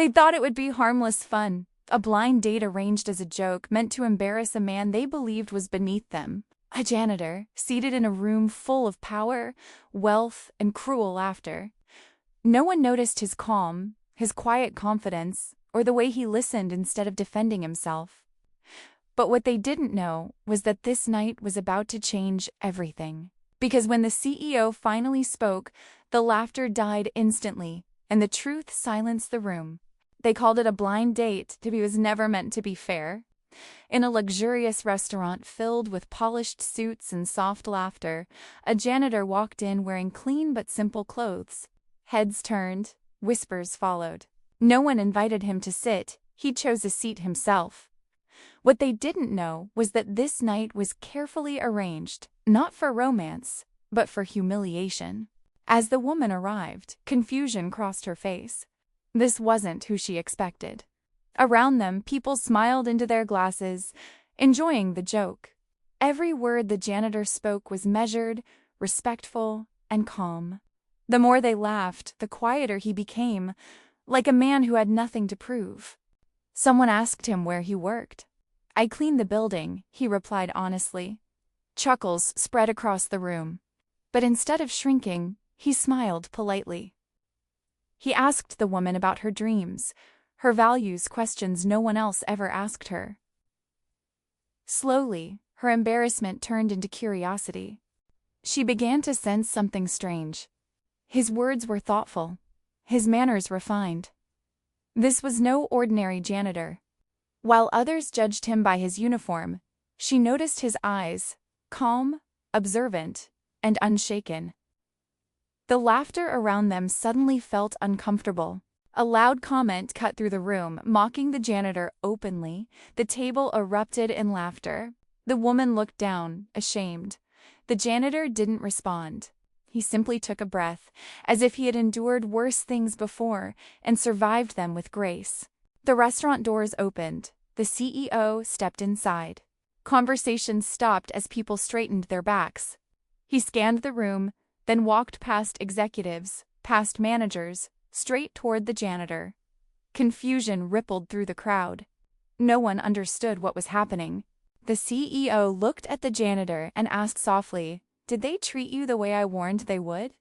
They thought it would be harmless fun, a blind date arranged as a joke meant to embarrass a man they believed was beneath them, a janitor, seated in a room full of power, wealth, and cruel laughter. No one noticed his calm, his quiet confidence, or the way he listened instead of defending himself. But what they didn't know was that this night was about to change everything. Because when the CEO finally spoke, the laughter died instantly, and the truth silenced the room. They called it a blind date to be was never meant to be fair. In a luxurious restaurant filled with polished suits and soft laughter, a janitor walked in wearing clean but simple clothes. Heads turned, whispers followed. No one invited him to sit, he chose a seat himself. What they didn't know was that this night was carefully arranged, not for romance, but for humiliation. As the woman arrived, confusion crossed her face. This wasn't who she expected. Around them, people smiled into their glasses, enjoying the joke. Every word the janitor spoke was measured, respectful, and calm. The more they laughed, the quieter he became, like a man who had nothing to prove. Someone asked him where he worked. "I clean the building," he replied honestly. Chuckles spread across the room. But instead of shrinking, he smiled politely. He asked the woman about her dreams, her values, questions no one else ever asked her. Slowly, her embarrassment turned into curiosity. She began to sense something strange. His words were thoughtful, his manners refined. This was no ordinary janitor. While others judged him by his uniform, she noticed his eyes, calm, observant, and unshaken. The laughter around them suddenly felt uncomfortable. A loud comment cut through the room, mocking the janitor openly. The table erupted in laughter. The woman looked down, ashamed. The janitor didn't respond. He simply took a breath, as if he had endured worse things before and survived them with grace. The restaurant doors opened. The CEO stepped inside. Conversations stopped as people straightened their backs. He scanned the room, then walked past executives, past managers, straight toward the janitor. Confusion rippled through the crowd. No one understood what was happening. The CEO looked at the janitor and asked softly, "Did they treat you the way I warned they would?"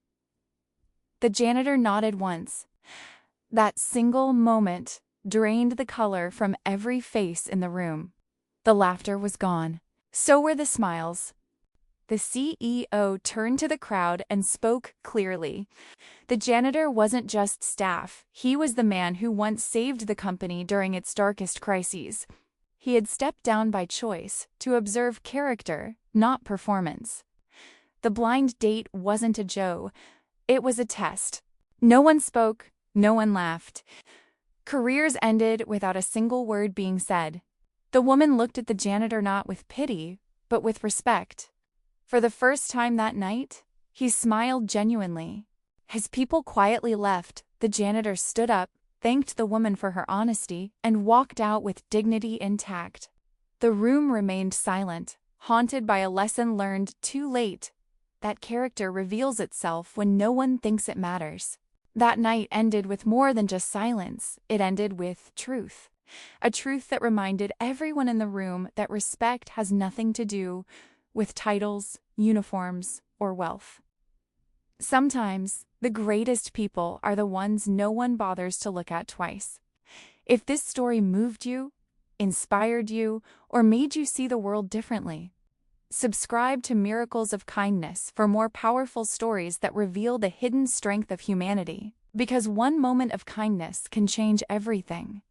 The janitor nodded once. That single moment drained the color from every face in the room. The laughter was gone. So were the smiles. The CEO turned to the crowd and spoke clearly. The janitor wasn't just staff, he was the man who once saved the company during its darkest crises. He had stepped down by choice to observe character, not performance. The blind date wasn't a joke, it was a test. No one spoke, no one laughed. Careers ended without a single word being said. The woman looked at the janitor not with pity, but with respect. For the first time that night, he smiled genuinely. As people quietly left, the janitor stood up, thanked the woman for her honesty, and walked out with dignity intact. The room remained silent, haunted by a lesson learned too late. That character reveals itself when no one thinks it matters. That night ended with more than just silence, it ended with truth. A truth that reminded everyone in the room that respect has nothing to do with titles, uniforms, or wealth. Sometimes, the greatest people are the ones no one bothers to look at twice. If this story moved you, inspired you, or made you see the world differently, subscribe to Miracles of Kindness for more powerful stories that reveal the hidden strength of humanity, because one moment of kindness can change everything.